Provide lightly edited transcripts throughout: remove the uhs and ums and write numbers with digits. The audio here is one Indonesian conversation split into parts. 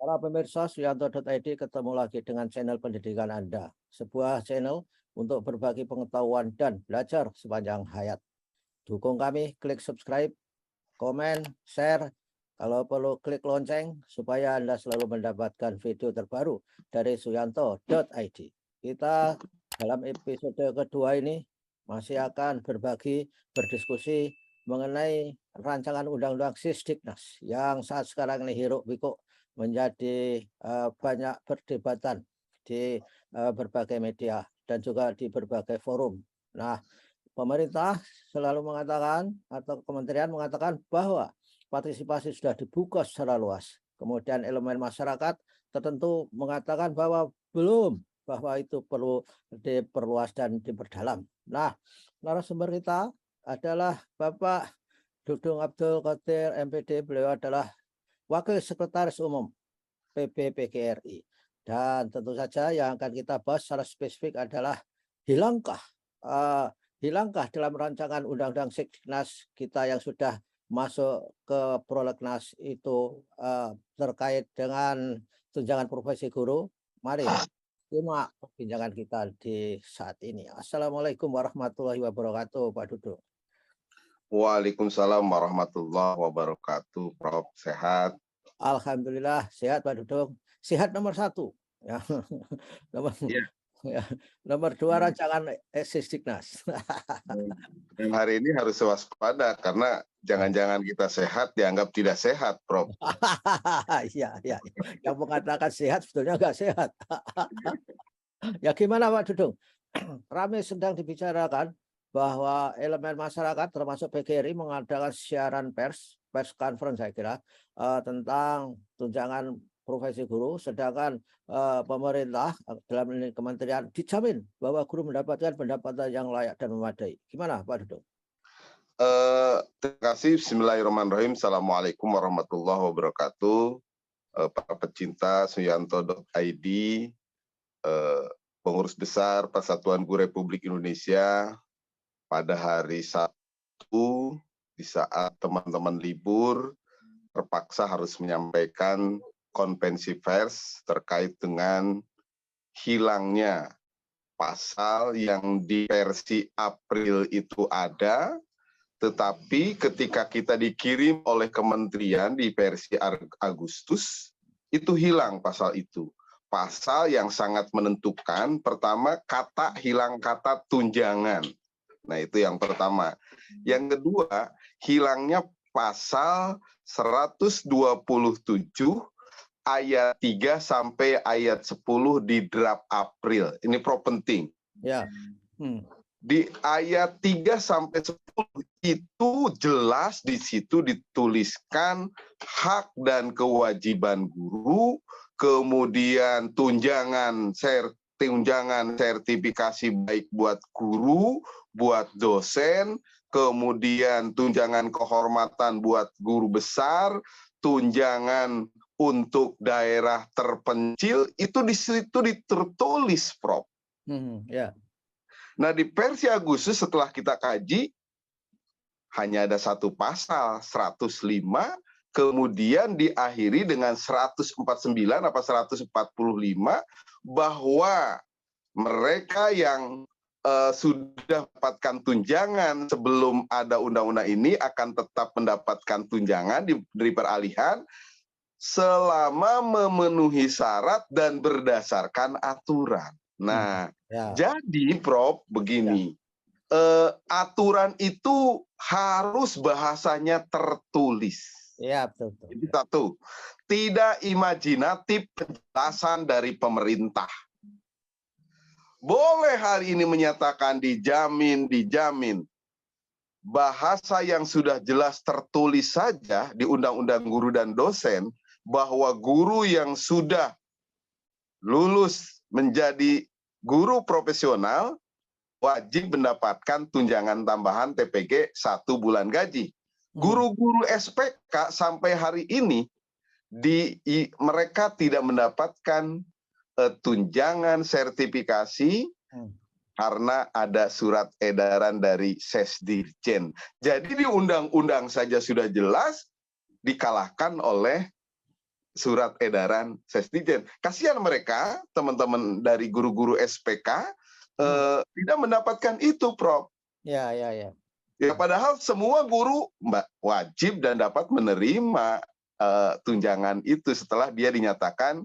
Para pemirsa Suyanto.id, ketemu lagi dengan channel pendidikan Anda. Sebuah channel untuk berbagi pengetahuan dan belajar sepanjang hayat. Dukung kami, klik subscribe, komen, share. Kalau perlu klik lonceng supaya Anda selalu mendapatkan video terbaru dari Suyanto.id. Kita dalam episode kedua ini masih akan berdiskusi mengenai rancangan undang-undang Sisdiknas yang saat sekarang ini hiruk pikuk menjadi banyak perdebatan di berbagai media dan juga di berbagai forum. Nah, pemerintah selalu mengatakan atau kementerian mengatakan bahwa partisipasi sudah dibuka secara luas. Kemudian elemen masyarakat tertentu mengatakan bahwa belum, bahwa itu perlu diperluas dan diperdalam. Nah, narasumber kita adalah Bapak Dudung Abdul Qadir MPD. Beliau adalah Wakil Sekretaris Umum PBPGRI. Dan tentu saja yang akan kita bahas secara spesifik adalah hilangkah dalam rancangan Undang-Undang Sisdiknas kita yang sudah masuk ke prolegnas itu terkait dengan tunjangan profesi guru. Mari simak perbincangan kita di saat ini. Assalamualaikum warahmatullahi wabarakatuh, Pak Dudung. Waalaikumsalam warahmatullahi wabarakatuh. Prof, sehat? Alhamdulillah sehat, Pak Dudung. Sehat nomor 1. Ya. Nomor 2 rancangan Sisdiknas. Dan hari ini harus waspada karena jangan-jangan kita sehat dianggap tidak sehat, Prof. Iya. Yang mengatakan sehat sebetulnya nggak sehat. Ya gimana, Pak Dudung? Ramai sedang dibicarakan bahwa elemen masyarakat termasuk PGRI mengadakan siaran pers conference saya kira tentang tunjangan profesi guru, sedangkan pemerintah dalam ini kementerian dijamin bahwa guru mendapatkan pendapatan yang layak dan memadai. Gimana, Pak Dudung? Terima kasih. Bismillahirrahmanirrahim. Assalamualaikum warahmatullahi wabarakatuh. Para pecinta Suyanto.id, pengurus besar Persatuan Guru Republik Indonesia, pada hari Sabtu di saat teman-teman libur terpaksa harus menyampaikan konvensi pers terkait dengan hilangnya pasal yang di versi April itu ada, tetapi ketika kita dikirim oleh kementerian di versi Agustus, itu hilang pasal itu. Pasal yang sangat menentukan, pertama hilang kata tunjangan. Nah, itu yang pertama. Yang kedua, hilangnya pasal 127 ayat 3 sampai ayat 10 di draft April. Ini penting. Ya. Di ayat 3 sampai 10 itu jelas di situ dituliskan hak dan kewajiban guru, kemudian tunjangan sertifikasi baik buat guru, buat dosen, kemudian tunjangan kehormatan buat guru besar, tunjangan untuk daerah terpencil, itu di situ ditertulis, Prof. Ya. Nah, di versi Agustus setelah kita kaji, hanya ada satu pasal, 105, kemudian diakhiri dengan 149 apa 145, bahwa mereka yang sudah mendapatkan tunjangan sebelum ada undang-undang ini akan tetap mendapatkan tunjangan dari peralihan selama memenuhi syarat dan berdasarkan aturan. Nah, jadi Prof, begini, aturan itu harus bahasanya tertulis. Ya, betul. Jadi satu, tidak imajinatif penjelasan dari pemerintah. Boleh hari ini menyatakan dijamin. Bahasa yang sudah jelas tertulis saja di Undang-Undang Guru dan Dosen, bahwa guru yang sudah lulus menjadi guru profesional wajib mendapatkan tunjangan tambahan TPG 1 bulan gaji. Guru-guru SPK sampai hari ini mereka tidak mendapatkan tunjangan sertifikasi karena ada surat edaran dari Sesdirjen. Jadi di undang-undang saja sudah jelas dikalahkan oleh surat edaran Sesdikjen. Kasihan mereka, teman-teman dari guru-guru SPK, tidak mendapatkan itu, Prof. Ya. Ya, padahal semua guru wajib dan dapat menerima tunjangan itu setelah dia dinyatakan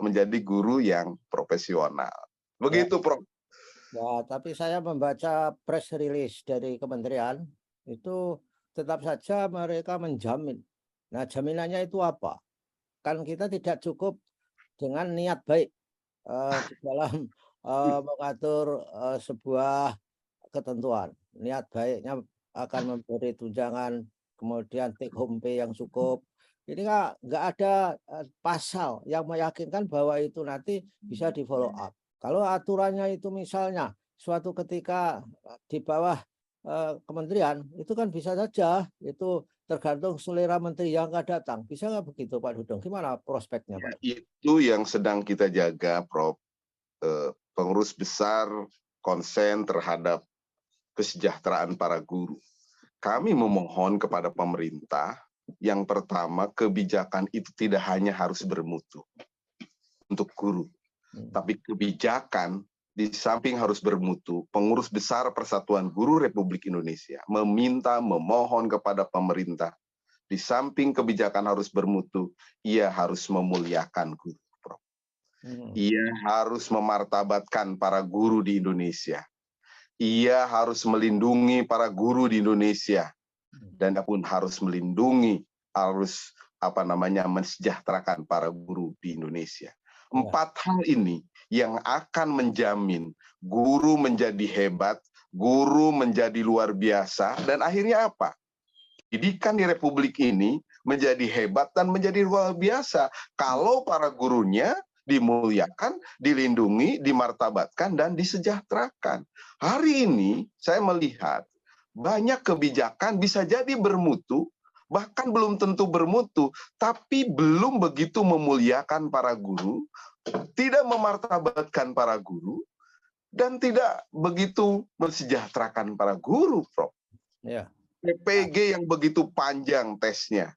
menjadi guru yang profesional. Begitu, Prof. Ya, tapi saya membaca press release dari kementerian itu tetap saja mereka menjamin. Nah, jaminannya itu apa? Kan kita tidak cukup dengan niat baik di dalam mengatur sebuah ketentuan. Niat baiknya akan memberi tunjangan, kemudian take home pay yang cukup. Ini nggak ada pasal yang meyakinkan bahwa itu nanti bisa di follow up. Kalau aturannya itu misalnya suatu ketika di bawah kementerian, itu kan bisa saja itu tergantung selera menteri yang akan datang. Bisa nggak begitu, Pak Dudung? Gimana prospeknya, Pak? Itu yang sedang kita jaga, Prof. Pengurus besar konsen terhadap kesejahteraan para guru. Kami memohon kepada pemerintah, yang pertama, kebijakan itu tidak hanya harus bermutu untuk guru, tapi kebijakan di samping harus bermutu, pengurus besar Persatuan Guru Republik Indonesia memohon kepada pemerintah, di samping kebijakan harus bermutu, ia harus memuliakan guru, Prof. Ia harus memartabatkan para guru di Indonesia. Ia harus melindungi para guru di Indonesia, dan pun harus melindungi, harus mensejahterakan para guru di Indonesia. 4 hal ini yang akan menjamin guru menjadi hebat, guru menjadi luar biasa, dan akhirnya apa? Pendidikan di Republik ini menjadi hebat dan menjadi luar biasa kalau para gurunya dimuliakan, dilindungi, dimartabatkan, dan disejahterakan. Hari ini saya melihat banyak kebijakan bisa jadi bermutu, bahkan belum tentu bermutu, tapi belum begitu memuliakan para guru, tidak memartabatkan para guru, dan tidak begitu mensejahterakan para guru, Prof. Ya. PPG yang begitu panjang tesnya,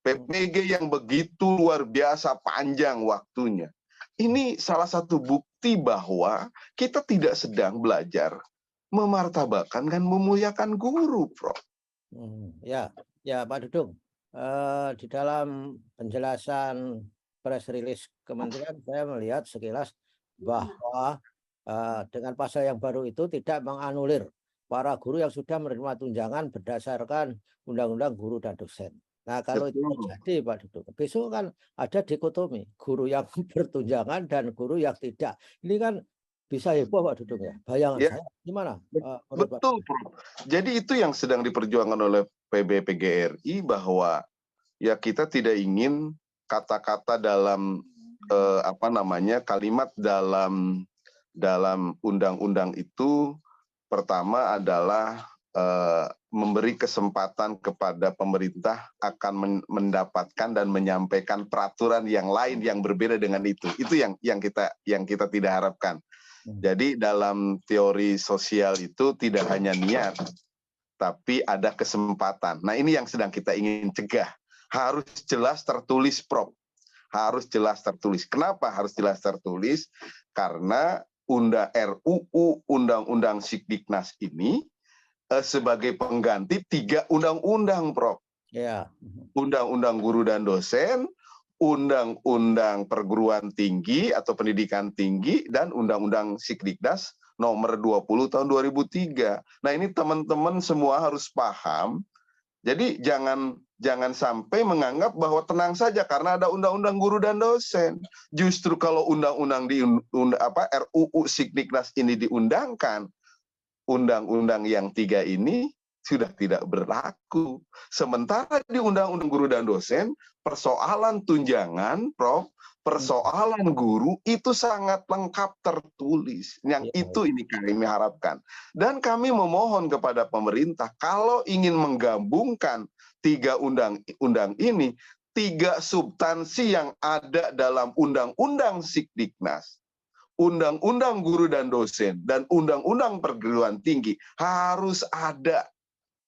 PPG yang begitu luar biasa panjang waktunya. Ini salah satu bukti bahwa kita tidak sedang belajar memartabatkan dan memuliakan guru, Prof. Ya, Pak Dudung. Di dalam penjelasan press release kementerian, saya melihat sekilas bahwa dengan pasal yang baru itu tidak menganulir para guru yang sudah menerima tunjangan berdasarkan Undang-Undang Guru dan Dosen. Nah, kalau itu terjadi, Pak Dudung, besok kan ada dikotomi, guru yang bertunjangan dan guru yang tidak. Ini kan bisa heboh, Pak Dudung, ya. Bayangan saya gimana? Betul, Prof. Jadi itu yang sedang diperjuangkan oleh PBPGRI, bahwa ya kita tidak ingin kata-kata dalam kalimat dalam undang-undang itu pertama adalah memberi kesempatan kepada pemerintah akan mendapatkan dan menyampaikan peraturan yang lain yang berbeda dengan itu. Itu yang kita tidak harapkan. Jadi dalam teori sosial itu tidak hanya niat, tapi ada kesempatan. Nah, ini yang sedang kita ingin cegah. Harus jelas tertulis, Prof. Harus jelas tertulis. Kenapa harus jelas tertulis? Karena RUU Undang-Undang Sikdiknas ini sebagai pengganti 3 undang-undang, Prof. Ya. Undang-Undang Guru dan Dosen, Undang-Undang Perguruan Tinggi atau Pendidikan Tinggi, dan Undang-Undang Sikdiknas nomor 20 tahun 2003. Nah, ini teman-teman semua harus paham. Jadi jangan sampai menganggap bahwa tenang saja karena ada Undang-Undang Guru dan Dosen. Justru kalau undang-undang RUU Sikdiknas ini diundangkan, undang-undang yang 3 ini sudah tidak berlaku. Sementara di Undang-Undang Guru dan Dosen, persoalan tunjangan, Prof, persoalan guru itu sangat lengkap tertulis. Yang itu ini kami harapkan. Dan kami memohon kepada pemerintah, kalau ingin menggabungkan 3 undang-undang ini, 3 substansi yang ada dalam Undang-Undang Sikdiknas, Undang-Undang Guru dan Dosen, dan Undang-Undang Perguruan Tinggi harus ada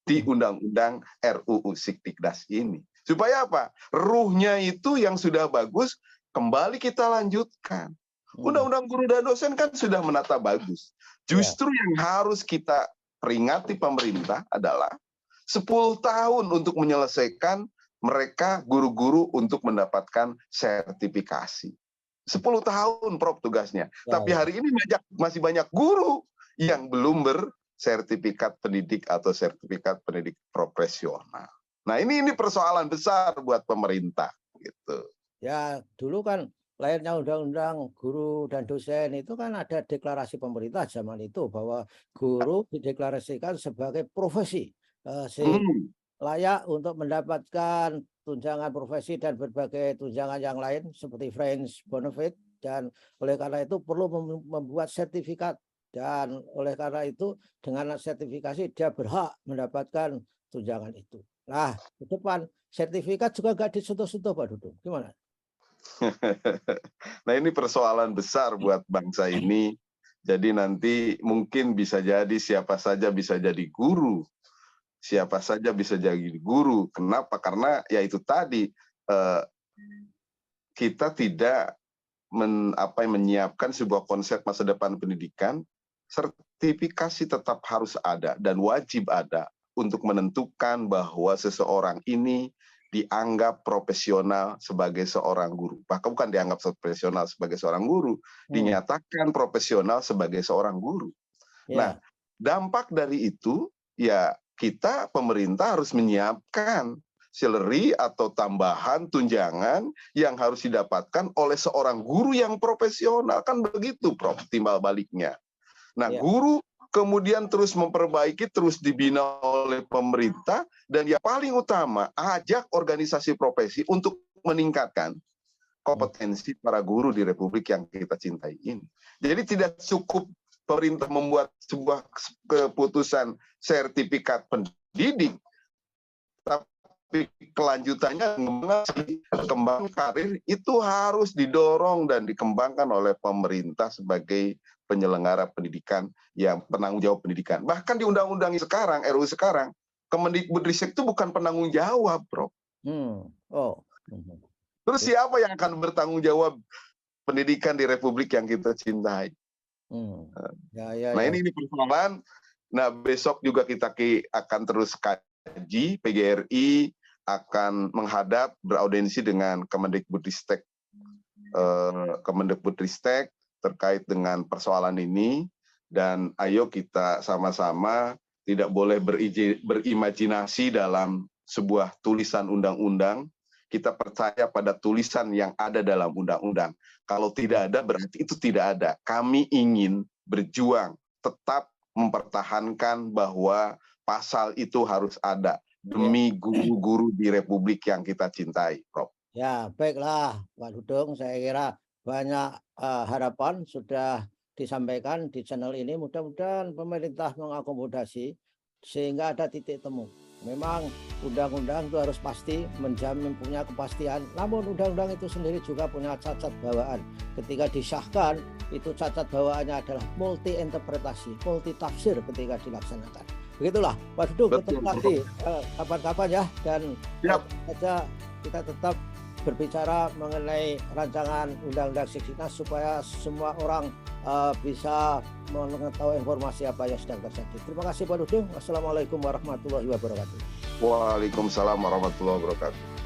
di Undang-Undang RUU Sikdiknas ini. Supaya apa? Ruhnya itu yang sudah bagus, kembali kita lanjutkan. Undang-undang guru dan dosen kan sudah menata bagus. Justru yang harus kita peringati pemerintah adalah 10 tahun untuk menyelesaikan mereka guru-guru untuk mendapatkan sertifikasi. 10 tahun Prof tugasnya. Tapi hari ini masih banyak guru yang belum bersertifikat pendidik atau sertifikat pendidik profesional. Nah, ini persoalan besar buat pemerintah gitu. Ya, dulu kan lahirnya undang-undang guru dan dosen itu kan ada deklarasi pemerintah zaman itu bahwa guru dideklarasikan sebagai profesi layak untuk mendapatkan tunjangan profesi dan berbagai tunjangan yang lain seperti fringe benefit, dan oleh karena itu perlu membuat sertifikat, dan oleh karena itu dengan sertifikasi dia berhak mendapatkan tunjangan itu. Nah, ke depan sertifikat juga nggak disentuh-sentuh Pak Dudung, gimana? Nah, ini persoalan besar buat bangsa ini. Jadi nanti mungkin bisa jadi siapa saja bisa jadi guru. Siapa saja bisa jadi guru. Kenapa? Karena ya itu tadi, kita tidak menyiapkan sebuah konsep masa depan pendidikan. Sertifikasi tetap harus ada dan wajib ada untuk menentukan bahwa seseorang ini dianggap profesional sebagai seorang guru. Bahkan bukan dianggap profesional sebagai seorang guru, dinyatakan profesional sebagai seorang guru. Nah, dampak dari itu ya kita pemerintah harus menyiapkan salary atau tambahan tunjangan yang harus didapatkan oleh seorang guru yang profesional. Kan begitu Prof, timbal baliknya. Nah, guru kemudian terus memperbaiki, terus dibina oleh pemerintah, dan yang paling utama, ajak organisasi profesi untuk meningkatkan kompetensi para guru di Republik yang kita cintai ini. Jadi tidak cukup pemerintah membuat sebuah keputusan sertifikat pendidik, tapi kelanjutannya kembang karir itu harus didorong dan dikembangkan oleh pemerintah sebagai penyelenggara pendidikan yang penanggung jawab pendidikan. Bahkan di undang-undang sekarang, RUU sekarang, Kemendikbudristek itu bukan penanggung jawab, Bro. Terus siapa yang akan bertanggung jawab pendidikan di Republik yang kita cintai? Nah, ini persoalan. Nah, besok juga kita akan terus kaji, PGRI akan menghadap beraudiensi dengan Kemendikbudristek terkait dengan persoalan ini, dan ayo kita sama-sama tidak boleh berimajinasi dalam sebuah tulisan undang-undang. Kita percaya pada tulisan yang ada dalam undang-undang. Kalau tidak ada berarti itu tidak ada. Kami ingin berjuang tetap mempertahankan bahwa pasal itu harus ada demi guru-guru di Republik yang kita cintai, Prof. Ya, baiklah Pak Dudung, saya kira banyak harapan sudah disampaikan di channel ini. Mudah-mudahan pemerintah mengakomodasi sehingga ada titik temu. Memang undang-undang itu harus pasti menjamin punya kepastian, namun undang-undang itu sendiri juga punya cacat bawaan. Ketika disahkan itu cacat bawaannya adalah multi interpretasi, multi tafsir ketika dilaksanakan. Begitulah Pak Dudung, ketemu lagi kapan-kapan ya, dan saja kita tetap berbicara mengenai rancangan undang-undang Siksiknas supaya semua orang bisa mengetahui informasi apa yang sedang terjadi. Terima kasih Pak Dudung. Wassalamualaikum warahmatullahi wabarakatuh. Waalaikumsalam warahmatullahi wabarakatuh.